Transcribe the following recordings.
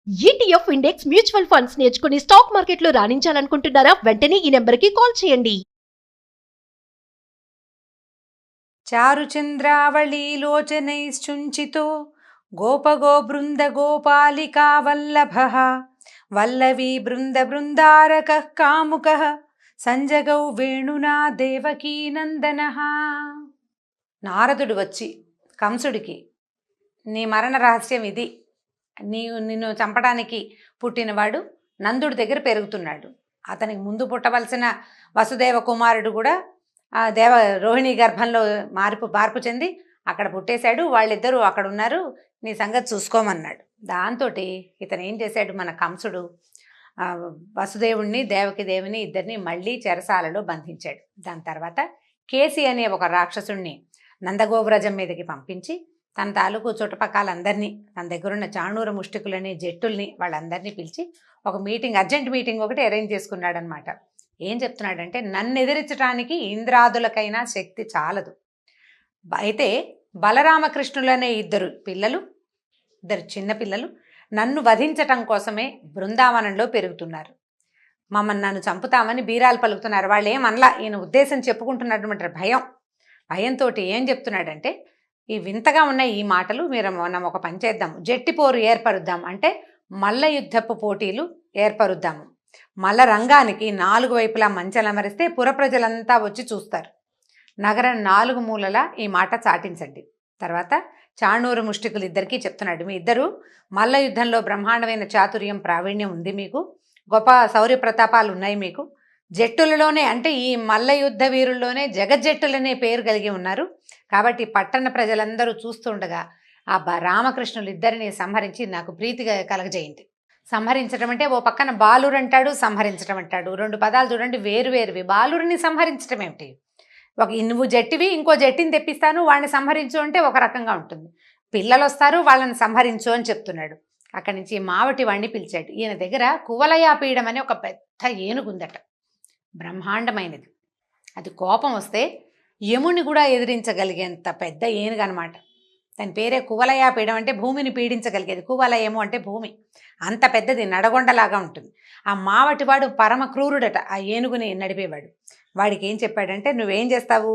ETF index mutual funds నేర్చుకుని stock మార్కెట్లో రాణించాలనుకుంటున్నారా? వెంటనే ఈ నెంబర్కి కాల్ చేయండి. చారుచంద్రావళీలోచనైశ్చుంచితో గోపగో బృంద గోపాలికా వల్లభః వల్లవీ బృంద బృందారకః కాముకః సంజగౌ వేణునా దేవకీనందనః. నారదుడు వచ్చి కంసుడికి, నీ మరణ రహస్యం ఇది, నిన్ను చంపడానికి పుట్టినవాడు నందుడి దగ్గర పెరుగుతున్నాడు. అతనికి ముందు పుట్టవలసిన వసుదేవ కుమారుడు కూడా ఆ రోహిణి గర్భంలో మార్పు చెంది అక్కడ పుట్టేశాడు. వాళ్ళిద్దరూ అక్కడ ఉన్నారు, నీ సంగతి చూసుకోమన్నాడు. దాంతో ఇతను ఏం చేశాడు, మన కంసుడు వసుదేవుణ్ణి దేవిని ఇద్దరిని మళ్ళీ చెరసాలలో బంధించాడు. దాని తర్వాత కేసి అనే ఒక రాక్షసుణ్ణి నందగోవ్రజం మీదకి పంపించి తన తాలూకు చుట్టుపక్కలందరినీ, తన దగ్గరున్న చాణూర ముష్టికులని జట్టుల్ని వాళ్ళందరినీ పిలిచి ఒక మీటింగ్, అర్జెంట్ మీటింగ్ ఒకటి అరేంజ్ చేసుకున్నాడు అనమాట. ఏం చెప్తున్నాడంటే, నన్ను ఎదిరించడానికి ఇంద్రాదులకైనా శక్తి చాలదు, అయితే బలరామకృష్ణులనే ఇద్దరు చిన్నపిల్లలు నన్ను వధించటం కోసమే బృందావనంలో పెరుగుతున్నారు. నన్ను చంపుతామని బీరాలు పలుకుతున్నారు. వాళ్ళు ఏమనలా, ఈయన ఉద్దేశం చెప్పుకుంటున్నటువంటి భయంతో ఏం చెప్తున్నాడంటే, ఈ వింతగా ఉన్న ఈ మాటలు మనం ఒక పని చేద్దాం, జట్టిపోరు ఏర్పరుద్దాం, అంటే మల్ల యుద్ధపు పోటీలు ఏర్పరుద్దాము. మల్ల రంగానికి 4 వైపులా మంచలమరిస్తే పుర ప్రజలంతా వచ్చి చూస్తారు. నగరం 4 మూలలా ఈ మాట చాటించండి. తర్వాత చాణూరు ముష్టికులు ఇద్దరికీ చెప్తున్నాడు, మీ ఇద్దరు మల్ల యుద్ధంలో బ్రహ్మాండమైన చాతుర్యం ప్రావీణ్యం ఉంది, మీకు గొప్ప శౌర్య ప్రతాపాలు ఉన్నాయి, మీకు జట్టులలోనే అంటే ఈ మల్ల యుద్ధ వీరుల్లోనే జగజ్జట్టులనే పేరు కలిగి ఉన్నారు. కాబట్టి పట్టణ ప్రజలందరూ చూస్తుండగా ఆ రామకృష్ణులు ఇద్దరిని సంహరించి నాకు ప్రీతిగా కలగజేయండి. సంహరించడం అంటే ఓ పక్కన బాలురు అంటాడు, సంహరించడం అంటాడు, 2 పదాలు చూడండి వేరువేరువి. బాలురిని సంహరించడం ఏమిటి, నువ్వు జట్టివి ఇంకో జట్టిని తెప్పిస్తాను వాడిని సంహరించు అంటే ఒక రకంగా ఉంటుంది. పిల్లలు వస్తారు వాళ్ళని సంహరించు అని చెప్తున్నాడు. అక్కడి నుంచి మావటి వాడిని పిలిచాడు. ఈయన దగ్గర కువలయాపీడం అనే ఒక పెద్ద ఏనుగుందట, బ్రహ్మాండమైనది. అది కోపం వస్తే యముని కూడా ఎదిరించగలిగేంత పెద్ద ఏనుగు అనమాట. దాని పేరే కువలయాపీడం, అంటే భూమిని పీడించగలిగేది. కువలయము అంటే భూమి, అంత పెద్దది, నడగొండలాగా ఉంటుంది. ఆ మావటివాడు పరమ క్రూరుడట, ఆ ఏనుగుని నడిపేవాడు. వాడికి ఏం చెప్పాడంటే, నువ్వేం చేస్తావు,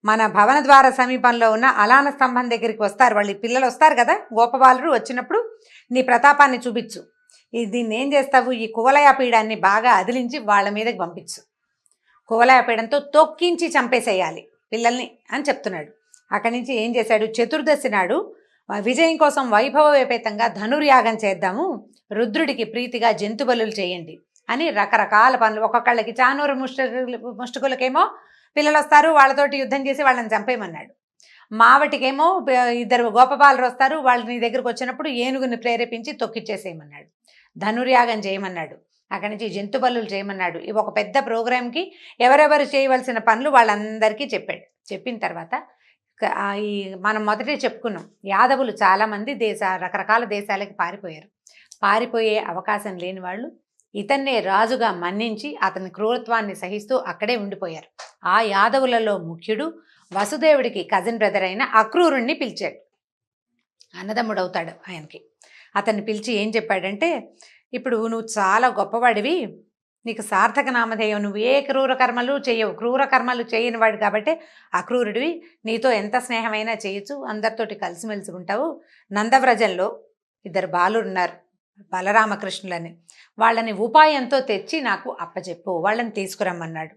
మన భవన ద్వార సమీపంలో ఉన్న అలాన స్తంభం దగ్గరికి వస్తారు, వాళ్ళు పిల్లలు వస్తారు కదా, గోపబాలురు వచ్చినప్పుడు నీ ప్రతాపాన్ని చూపించు. దీన్ని ఏం చేస్తావు, ఈ కువలయాపీడాన్ని బాగా అదిలించి వాళ్ళ మీదకి పంపించు, కువలయాపీడంతో తొక్కించి చంపేసేయాలి పిల్లల్ని అని చెప్తున్నాడు. అక్కడి నుంచి ఏం చేశాడు, చతుర్దశి నాడు విజయం కోసం వైభవోపేతంగా ధనుర్యాగం చేద్దాము, రుద్రుడికి ప్రీతిగా జంతు బలులు చేయండి అని రకరకాల పనులు. ఒక్కొక్కళ్ళకి చానూరు ముష్టికులకేమో పిల్లలు వస్తారు, వాళ్ళతోటి యుద్ధం చేసి వాళ్ళని చంపేయమన్నాడు. మావటికేమో 2 గోపబాలురు వస్తారు, వాళ్ళు నీ దగ్గరకు వచ్చినప్పుడు ఏనుగుని ప్రేరేపించి తొక్కిచ్చేసేయమన్నాడు. ధనుర్యాగం చేయమన్నాడు. అక్కడి నుంచి జంతు బలులు చేయమన్నాడు. ఇవి ఒక పెద్ద ప్రోగ్రాంకి ఎవరెవరు చేయవలసిన పనులు వాళ్ళందరికీ చెప్పాడు. చెప్పిన తర్వాత మనం మొదటే చెప్పుకున్నాం, యాదవులు చాలామంది రకరకాల దేశాలకి పారిపోయే అవకాశం లేని వాళ్ళు ఇతన్నే రాజుగా మన్నించి అతని క్రూరత్వాన్ని సహిస్తూ అక్కడే ఉండిపోయారు. ఆ యాదవులలో ముఖ్యుడు వసుదేవుడికి కజిన్ బ్రదర్ అయిన అక్రూరుణ్ణి పిలిచాడు. అన్నదమ్ముడవుతాడు ఆయనకి. అతన్ని పిలిచి ఏం చెప్పాడంటే, ఇప్పుడు నువ్వు చాలా గొప్పవాడివి, నీకు సార్థక నామధేయం, నువ్వు ఏ క్రూర కర్మలు చేయని వాడు కాబట్టి అక్రూరుడివి, నీతో ఎంత స్నేహమైనా చేయొచ్చు, అందరితోటి కలిసిమెలిసి ఉంటావు. నందవ్రజంలో 2 బాలురు ఉన్నారు, బలరామకృష్ణులని, వాళ్ళని ఉపాయంతో తెచ్చి నాకు అప్పచెప్పు, వాళ్ళని తీసుకురమ్మన్నాడు.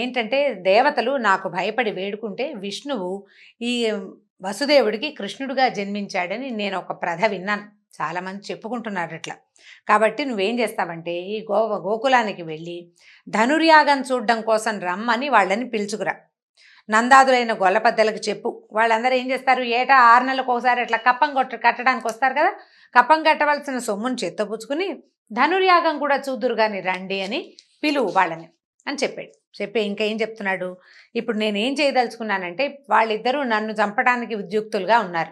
ఏంటంటే దేవతలు నాకు భయపడి వేడుకుంటే విష్ణువు ఈ వసుదేవుడికి కృష్ణుడుగా జన్మించాడని నేను ఒక కథ విన్నాను, చాలామంది చెప్పుకుంటున్నారు అట్లా. కాబట్టి నువ్వేం చేస్తావంటే ఈ గోకులానికి వెళ్ళి ధనుర్యాగం చూడడం కోసం రమ్మని వాళ్ళని పిలుచుకురా, నందాదులైన గొల్లపద్దలకు చెప్పు. వాళ్ళందరూ ఏం చేస్తారు, ఏటా 6 నెలలకు ఒకసారి అట్లా కప్పం కట్టడానికి వస్తారు కదా, కప్పం కట్టవలసిన సొమ్మును చెత్తపుచ్చుకుని ధనుర్యాగం కూడా చూద్దురు కానీ రండి అని పిలువు వాళ్ళని అని చెప్పాడు. ఇంకా ఏం చెప్తున్నాడు, ఇప్పుడు నేనేం చేయదలుచుకున్నానంటే, వాళ్ళిద్దరూ నన్ను చంపడానికి ఉద్యుక్తులుగా ఉన్నారు,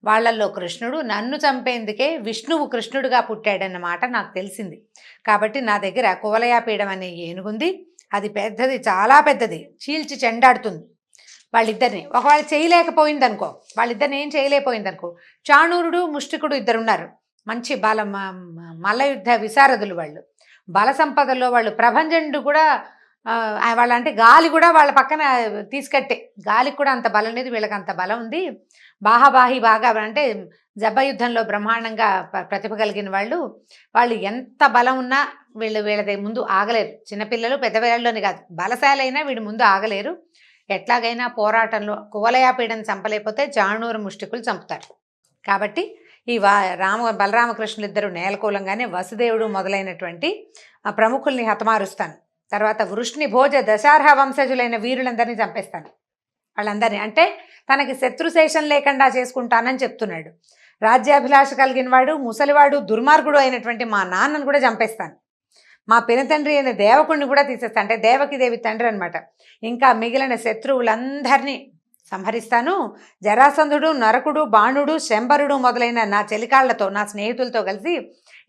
వాళ్ళల్లో కృష్ణుడు నన్ను చంపేందుకే విష్ణువు కృష్ణుడుగా పుట్టాడన్నమాట నాకు తెలిసింది. కాబట్టి నా దగ్గర కువలయాపీడం అనే ఏనుగుంది, అది పెద్దది, చాలా పెద్దది, చీల్చి చెండాడుతుంది వాళ్ళిద్దరిని. ఒకవేళ చేయలేకపోయిందనుకో, వాళ్ళిద్దరిని ఏం చేయలేకపోయిందనుకో, చాణూరుడు ముష్టికుడు 2 ఉన్నారు, మంచి మల్లయుద్ధ విశారదులు వాళ్ళు. బల సంపదలో వాళ్ళు ప్రభంజనుడు కూడా వాళ్ళంటే గాలి కూడా వాళ్ళ పక్కన తీసుకట్టే. గాలికి కూడా అంత బలం లేదు, వీళ్ళకి అంత బలం ఉంది. బాహాబాహి బాగా అంటే జబ్బ యుద్ధంలో బ్రహ్మాండంగా ప్రతిభ కలిగిన వాళ్ళు. వాళ్ళు ఎంత బలం ఉన్నా వీళ్ళది ముందు ఆగలేరు. చిన్నపిల్లలు పెద్దపిల్లల్లోని కాదు, బలశాలైనా వీడి ముందు ఆగలేరు. ఎట్లాగైనా పోరాటంలో కువలయాపీడని చంపలేకపోతే జాణూరు ముష్టికులు చంపుతారు. కాబట్టి ఈ బలరామకృష్ణులు ఇద్దరు నేలకూలంగానే వసుదేవుడు మొదలైనటువంటి ప్రముఖుల్ని హతమారుస్తాను. తర్వాత వృష్ణి భోజ దశార్హ వంశజులైన వీరులందరినీ చంపేస్తాను. వాళ్ళందరినీ అంటే తనకి శత్రుశేషం లేకుండా చేసుకుంటానని చెప్తున్నాడు. రాజ్యాభిలాష కలిగిన వాడు, ముసలివాడు, దుర్మార్గుడు అయినటువంటి మా నాన్నను కూడా చంపేస్తాను. మా పినతండ్రి అయిన దేవకుడిని కూడా తీసేస్తాను. అంటే దేవకిదేవి తండ్రి అనమాట. ఇంకా మిగిలిన శత్రువులందరినీ సంహరిస్తాను. జరాసంధుడు, నరకుడు, బాణుడు, శంబరుడు మొదలైన నా చెలికాళ్లతో, నా స్నేహితులతో కలిసి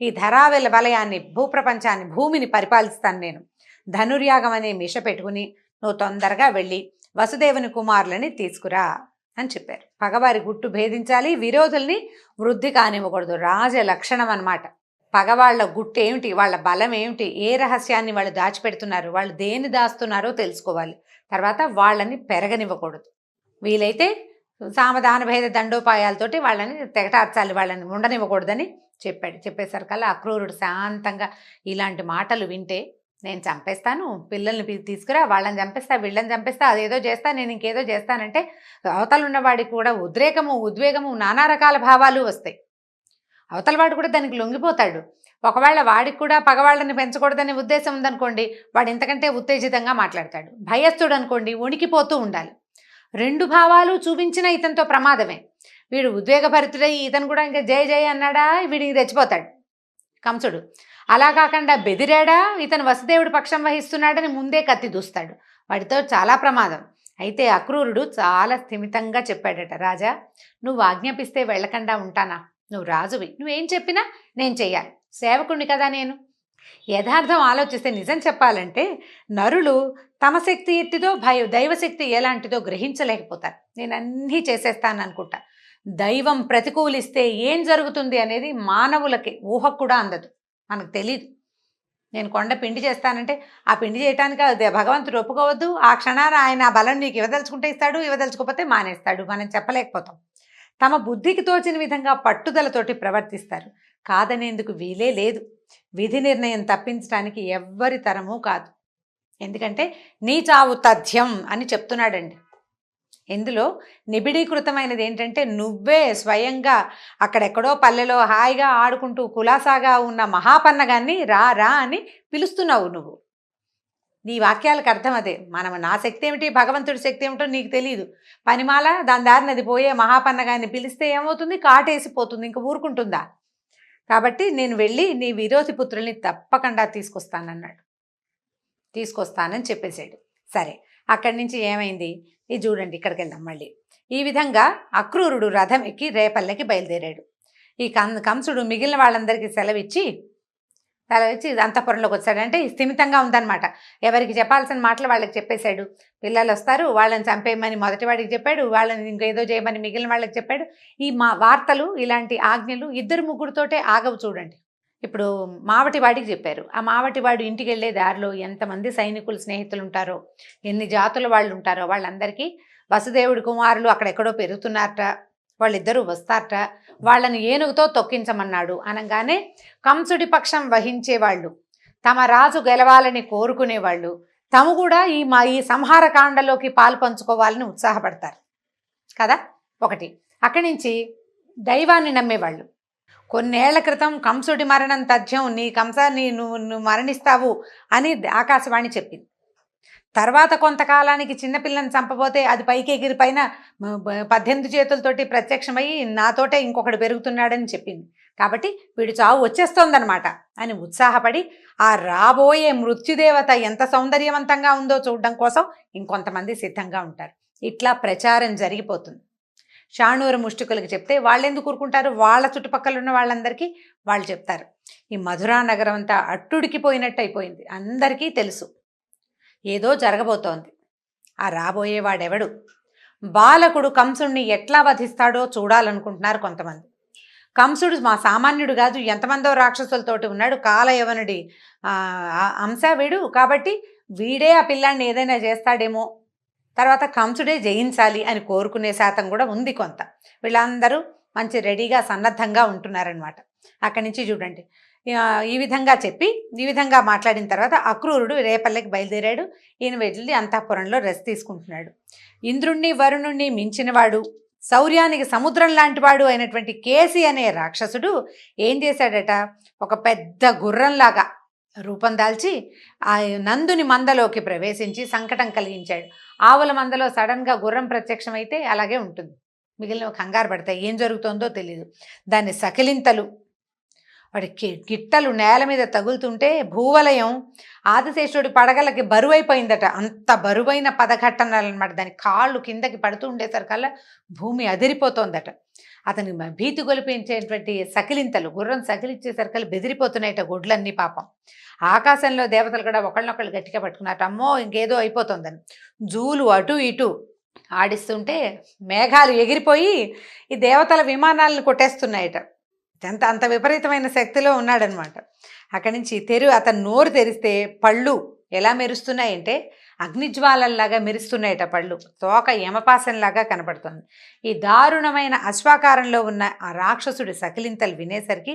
ఈ ధరావెల వలయాన్ని, భూప్రపంచాన్ని, భూమిని పరిపాలిస్తాను. నేను ధనుర్యాగం అనే మిష పెట్టుకుని నువ్వు తొందరగా వెళ్ళి వసుదేవుని కుమారులని తీసుకురా అని చెప్పారు. పగవారి గుట్టు భేదించాలి, విరోధుల్ని వృద్ధి కానివ్వకూడదు. రాజ లక్షణం అన్నమాట. పగవాళ్ల గుట్టు ఏమిటి, వాళ్ళ బలం ఏమిటి, ఏ రహస్యాన్ని వాళ్ళు దాచిపెడుతున్నారు, వాళ్ళు దేన్ని దాస్తున్నారో తెలుసుకోవాలి. తర్వాత వాళ్ళని పెరగనివ్వకూడదు. వీలైతే సామధాన భేద దండోపాయాలతోటి వాళ్ళని తెగటార్చాలి, వాళ్ళని ఉండనివ్వకూడదని చెప్పాడు. చెప్పేసరికల్లా అక్రూరుడు శాంతంగా ఇలాంటి మాటలు వింటే నేను చంపేస్తాను, పిల్లల్ని తీసుకురా, వాళ్ళని చంపేస్తా, వీళ్ళని చంపేస్తా, అదేదో చేస్తా, నేను ఇంకేదో చేస్తానంటే అవతల ఉన్నవాడికి కూడా ఉద్రేకము, ఉద్వేగము, నానా రకాల భావాలు వస్తాయి. అవతలవాడు కూడా దానికి లొంగిపోతాడు. ఒకవేళ వాడికి కూడా పగవాళ్ళని పెంచకూడదనే ఉద్దేశం ఉందనుకోండి, వాడు ఇంతకంటే ఉత్తేజితంగా మాట్లాడతాడు. భయస్థుడు అనుకోండి, వణికిపోతూ ఉండాలి. రెండు భావాలు చూపించిన ఇతనితో ప్రమాదమే. వీడు ఉద్వేగభరితుడై ఇతను కూడా ఇంకా జయ జయ అన్నాడా, వీడికి రెచ్చిపోతాడు కంసుడు. అలా కాకుండా బెదిరాడా, ఇతను వసుదేవుడు పక్షం వహిస్తున్నాడని ముందే కత్తి దూస్తాడు. వాడితో చాలా ప్రమాదం. అయితే అక్రూరుడు చాలా స్థిమితంగా చెప్పాడట, రాజా నువ్వు ఆజ్ఞాపిస్తే వెళ్ళకుండా ఉంటానా? నువ్వు రాజువి, నువ్వేం చెప్పినా నేను చెయ్యాలి, సేవకుణ్ణి కదా నేను. యథార్థం ఆలోచిస్తే నిజం చెప్పాలంటే నరులు తమ శక్తి ఎట్టిదో దైవశక్తి ఎలాంటిదో గ్రహించలేకపోతారు. నేను అన్నీ చేసేస్తాను అనుకుంటా. దైవం ప్రతికూలిస్తే ఏం జరుగుతుంది అనేది మానవులకి ఊహకు కూడా అందదు, మనకు తెలీదు. నేను కొండ పిండి చేస్తానంటే ఆ పిండి చేయటానికి భగవంతుడు ఒప్పుకోవద్దు. ఆ క్షణాన ఆయన ఆ బలం నీకు ఇవ్వదలుచుకుంటే ఇస్తాడు, ఇవ్వదలుచుకోకపోతే మానేస్తాడు. మనం చెప్పలేకపోతాం. తమ బుద్ధికి తోచిన విధంగా పట్టుదలతోటి ప్రవర్తిస్తారు. కాదనేందుకు వీలే లేదు. విధి నిర్ణయం తప్పించడానికి ఎవ్వరి తరమూ కాదు. ఎందుకంటే నీ చావు తథ్యం అని చెప్తున్నాడండి. ఇందులో నిబిడీకృతమైనది ఏంటంటే నువ్వే స్వయంగా అక్కడెక్కడో పల్లెలో హాయిగా ఆడుకుంటూ కులాసాగా ఉన్న మహాపన్నగాన్ని రా రా అని పిలుస్తున్నావు నువ్వు. నీ వాక్యాలకు అర్థం అదే. నా శక్తి ఏమిటి, భగవంతుడి శక్తి ఏమిటో నీకు తెలియదు. పనిమాల దాని దారిని అది పోయే మహాపన్నగాన్ని పిలిస్తే ఏమవుతుంది, కాటేసిపోతుంది, ఇంక ఊరుకుంటుందా? కాబట్టి నేను వెళ్ళి నీ విరోధి పుత్రుల్ని తప్పకుండా తీసుకొస్తానని చెప్పేశాడు. సరే, అక్కడి నుంచి ఏమైంది ఇది చూడండి. ఇక్కడికి వెళ్దాం మళ్ళీ. ఈ విధంగా అక్రూరుడు రథం ఎక్కి రేపల్లెకి బయలుదేరాడు. ఈ కంసుడు మిగిలిన వాళ్ళందరికీ సెలవిచ్చి అంతఃపురంలోకి వచ్చాడంటే స్థిమితంగా ఉందన్నమాట. ఎవరికి చెప్పాల్సిన మాటలు వాళ్ళకి చెప్పేశాడు. పిల్లలు వస్తారు, వాళ్ళని చంపేయమని మొదటి వాడికి చెప్పాడు, వాళ్ళని ఇంకేదో చేయమని మిగిలిన వాళ్ళకి చెప్పాడు. ఈ వార్తలు, ఇలాంటి ఆజ్ఞలు ఇద్దరు ముగ్గురుతోటే ఆగవు చూడండి. ఇప్పుడు మావటివాడికి చెప్పారు. ఆ మావటివాడు ఇంటికి వెళ్ళే దారిలో ఎంతమంది సైనికులు స్నేహితులు ఉంటారో, ఎన్ని జాతుల వాళ్ళు ఉంటారో వాళ్ళందరికీ వసుదేవుడి కుమారులు అక్కడెక్కడో పెరుగుతున్నారట, వాళ్ళిద్దరూ వస్తారట, వాళ్ళని ఏనుగుతో తొక్కించమన్నాడు. అనగానే కంసుడి పక్షం వహించేవాళ్ళు, తమ రాజు గెలవాలని కోరుకునేవాళ్ళు తాము కూడా ఈ సంహారకాండలోకి పాలు పంచుకోవాలని ఉత్సాహపడతారు కదా. ఒకటి. అక్కడి నుంచి దైవాన్ని నమ్మేవాళ్ళు. కొన్నేళ్ల క్రితం కంసుడి మరణం తథ్యం, నువ్వు మరణిస్తావు అని ఆకాశవాణి చెప్పింది. తర్వాత కొంతకాలానికి చిన్నపిల్లని చంపబోతే అది పైకి ఎగిరి పైన 18 చేతులతోటి ప్రత్యక్షమయ్యి నాతోటే ఇంకొకడు పెరుగుతున్నాడని చెప్పింది. కాబట్టి వీడు చావు వచ్చేస్తోందనమాట అని ఉత్సాహపడి ఆ రాబోయే మృత్యుదేవత ఎంత సౌందర్యవంతంగా ఉందో చూడడం కోసం ఇంకొంతమంది సిద్ధంగా ఉంటారు. ఇట్లా ప్రచారం జరిగిపోతుంది. షాణూరు ముష్టికులకు చెప్తే వాళ్ళు ఎందుకు ఊరుకుంటారు? వాళ్ళ చుట్టుపక్కల ఉన్న వాళ్ళందరికీ వాళ్ళు చెప్తారు. ఈ మధురా నగరం అంతా అట్టుడికిపోయినట్టు అయిపోయింది. అందరికీ తెలుసు ఏదో జరగబోతోంది. ఆ రాబోయేవాడెవడు, బాలకుడు కంసుణ్ణి ఎట్లా వధిస్తాడో చూడాలనుకుంటున్నారు కొంతమంది. కంసుడు మా సామాన్యుడు కాదు, ఎంతమందో రాక్షసులతోటి ఉన్నాడు, కాలయవనుడి అంశ వీడు, కాబట్టి వీడే ఆ పిల్లాన్ని ఏదైనా చేస్తాడేమో, తర్వాత కంసుడే జయించాలి అని కోరుకునే శాతం కూడా ఉంది కొంత. వీళ్ళందరూ మంచి రెడీగా సన్నద్ధంగా ఉంటున్నారనమాట. అక్కడి నుంచి చూడండి, ఈ విధంగా చెప్పి ఈ విధంగా మాట్లాడిన తర్వాత అక్రూరుడు రేపల్లెకి బయలుదేరాడు. ఈయన వెళ్ళి అంతఃపురంలో రెస్ట్ తీసుకుంటున్నాడు. ఇంద్రుణ్ణి వరుణుణ్ణి మించినవాడు, శౌర్యానికి సముద్రం లాంటివాడు అయినటువంటి కేసి అనే రాక్షసుడు ఏం చేశాడట, ఒక పెద్ద గుర్రంలాగా రూపం దాల్చి ఆ నందుని మందలోకి ప్రవేశించి సంకటం కలిగించాడు. ఆవుల మందలో సడన్గా గుర్రం ప్రత్యక్షమైతే అలాగే ఉంటుంది, మిగిలిన కంగారు పడతాయి, ఏం జరుగుతుందో తెలియదు. దాన్ని సకిలింతలు, వాడి గిట్టలు నేల మీద తగులుతుంటే భూవలయం ఆదిశేషుడి పడగలకి బరువైపోయిందట. అంత బరువైన పదఘట్టనాలన్నమాట. దాని కాళ్ళు కిందకి పడుతూ ఉండేసరికల్లా భూమి అదిరిపోతోందట. అతని భీతి గొలిపించేటువంటి సకిలింతలు, గుర్రం సకిలిచ్చేసరికల్లా బెదిరిపోతున్నాయట గొడ్లన్నీ పాపం. ఆకాశంలో దేవతలు కూడా ఒకళ్ళనొకళ్ళు గట్టిగా పట్టుకున్నట్టు, అమ్మో ఇంకేదో అయిపోతుందని జూలు అటు ఇటు ఆడిస్తుంటే మేఘాలు ఎగిరిపోయి ఈ దేవతల విమానాలను కొట్టేస్తున్నాయట. అంత విపరీతమైన శక్తిలో ఉన్నాడనమాట. అక్కడి నుంచి అతను నోరు తెరిస్తే పళ్ళు ఎలా మెరుస్తున్నాయంటే అగ్నిజ్వాలల్లాగా మెరుస్తున్నాయట పళ్ళు, తోక యమపాసంలాగా కనపడుతుంది. ఈ దారుణమైన అశ్వాకారంలో ఉన్న ఆ రాక్షసుడి సకిలింతలు వినేసరికి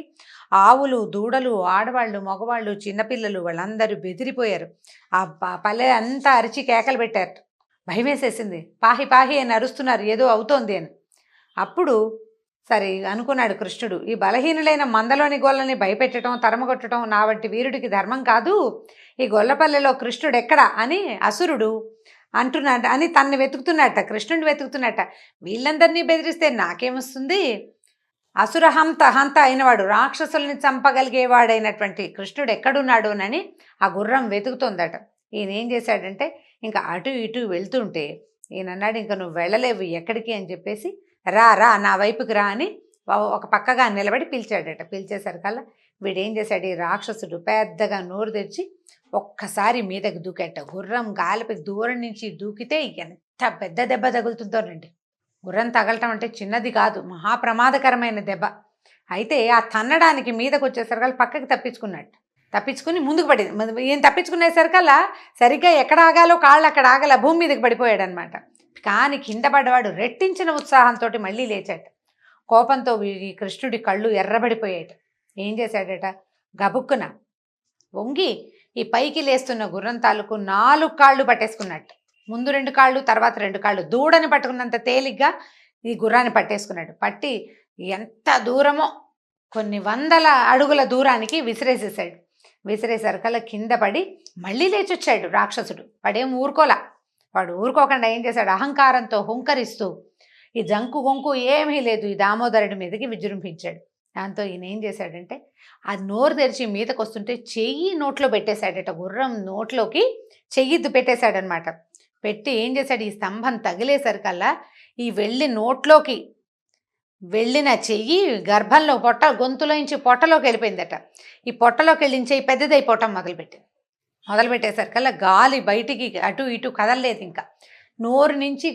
ఆవులు, దూడలు, ఆడవాళ్ళు, మగవాళ్ళు, చిన్నపిల్లలు వాళ్ళందరూ బెదిరిపోయారు. ఆ పల్లె అంతా అరిచి కేకలు పెట్టారు. భయం వేసేసింది. పాహి పాహి అని అరుస్తున్నారు, ఏదో అవుతోంది అని. అప్పుడు సరే అనుకున్నాడు కృష్ణుడు, ఈ బలహీనులైన మందలోని గొల్లని భయపెట్టడం, తరమగొట్టడం నా వంటి వీరుడికి ధర్మం కాదు. ఈ గొల్లపల్లెలో కృష్ణుడు ఎక్కడా అని అసురుడు అంటున్నాడు అని తన్ని వెతుకుతున్నట్ట, కృష్ణుడిని వెతుకుతున్నట్ట. వీళ్ళందరినీ బెదిరిస్తే నాకేమొస్తుంది? అసుర హంత అయినవాడు, రాక్షసుల్ని చంపగలిగేవాడైనటువంటి కృష్ణుడు ఎక్కడున్నాడునని ఆ గుర్రం వెతుకుతోందట. ఈయన ఏం చేశాడంటే ఇంకా అటు ఇటు వెళ్తుంటే ఈయన అన్నాడు, ఇంకా నువ్వు వెళ్ళలేవు ఎక్కడికి అని చెప్పేసి, రా రా నా వైపుకి రా అని ఒక పక్కగా నిలబడి పిలిచాడట. పిలిచేసరికల్లా వీడేం చేశాడు, ఈ రాక్షసుడు పెద్దగా నోరు తెరిచి ఒక్కసారి మీదకి దూకేట. గుర్రం గాలిపై దూరం నుంచి దూకితే ఎంత పెద్ద దెబ్బ తగులుతుందోనండి. గుర్రం తగలటం అంటే చిన్నది కాదు, మహాప్రమాదకరమైన దెబ్బ. అయితే ఆ తన్నడానికి మీదకి వచ్చేసరికల్లా పక్కకి తప్పించుకుని ముందుకు పడింది. ఈయన తప్పించుకునేసరికల్లా సరిగ్గా ఎక్కడ ఆగాలో కాళ్ళు అక్కడ ఆగల, భూమి మీదకి పడిపోయాడు అనమాట. కానీ కింద పడ్డవాడు రెట్టించిన ఉత్సాహంతో మళ్ళీ లేచాట. కోపంతో ఈ కృష్ణుడి కళ్ళు ఎర్రబడిపోయాట. ఏం చేశాడట, గబుక్కున వంగి ఈ పైకి లేస్తున్న గుర్రం తాలూకు 4 కాళ్ళు పట్టేసుకున్నట్టు. ముందు 2 కాళ్ళు, తర్వాత 2 కాళ్ళు, దూడని పట్టుకున్నంత తేలిగ్గా ఈ గుర్రాన్ని పట్టేసుకున్నాడు. పట్టి ఎంత దూరమో కొన్ని 100 అడుగుల దూరానికి విసిరేసేసాడు. విసిరేసరికల్లా కింద పడి మళ్ళీ లేచొచ్చాడు రాక్షసుడు. వాడేం ఊరుకోలా. వాడు ఊరుకోకుండా ఏం చేశాడు, అహంకారంతో హుంకరిస్తూ ఈ జంకు గొంకు ఏమీ లేదు ఈ దామోదరుడి మీదకి విజృంభించాడు. దాంతో ఈయన ఏం చేశాడంటే అది నోరు తెరిచి మీదకి వస్తుంటే చెయ్యి నోట్లో పెట్టేశాడట. గుర్రం నోట్లోకి చెయ్యి పెట్టేశాడనమాట. పెట్టి ఏం చేశాడు, ఈ స్తంభం తగిలేసరికల్లా ఈ నోట్లోకి వెళ్ళిన చెయ్యి గర్భంలో గొంతులోంచి పొట్టలోకి వెళ్ళిపోయిందట. ఈ పొట్టలోకి వెళ్ళిన చెయ్యి పెద్దదైపోవటం మొదలుపెట్టేసరికల్లా గాలి బయటికి అటు ఇటు కదలలేదు. ఇంకా నోరు నుంచి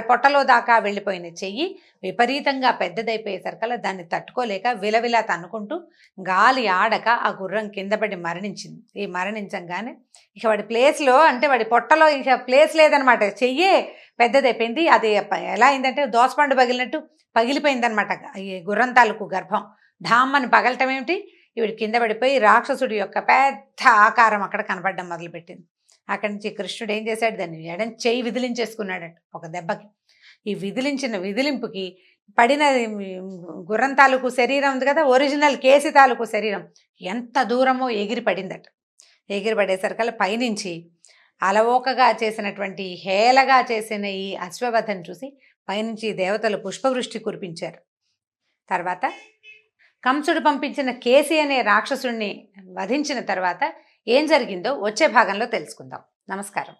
పొట్టలో దాకా వెళ్ళిపోయిన చెయ్యి విపరీతంగా పెద్దదైపోయేసరికల్లా దాన్ని తట్టుకోలేక విలవిలా తన్నుకుంటూ గాలి ఆడక ఆ గుర్రం కింద పడి మరణించింది. ఈ మరణించంగానే ఇక వాడి ప్లేస్లో, అంటే వాడి పొట్టలో ఇక ప్లేస్ లేదనమాట, చెయ్యే పెద్దదైపోయింది. అది ఎలా అయిందంటే దోసపండు పగిలినట్టు పగిలిపోయిందనమాట. ఈ గుర్రం తాలూకు గర్భం ఢామ్మని పగలటం ఏమిటి, ఈవిడ కింద పడిపోయి రాక్షసుడి యొక్క పెద్ద ఆకారం అక్కడ కనపడడం మొదలుపెట్టింది. అక్కడి నుంచి కృష్ణుడు ఏం చేశాడు, దాన్ని ఎడం చెయ్యి విదిలించేసుకున్నాడట ఒక దెబ్బకి. ఈ విదిలింపుకి పడిన గుర్రం తాలూకు శరీరం ఉంది కదా, ఒరిజినల్ కేసి తాలూకు శరీరం ఎంత దూరమో ఎగిరి పడిందట. ఎగిరి పడేసరికల్లా పైనుంచి అలవోకగా చేసినటువంటి హేళగా చేసిన ఈ అశ్వవధను చూసి పైనుంచి దేవతలు పుష్పవృష్టి కురిపించారు. తర్వాత కంసుడు పంపించిన కేసి అనే రాక్షసుడిని వధించిన తర్వాత ఏం జరిగిందో వచ్చే భాగంలో తెలుసుకుందాం. నమస్కారం.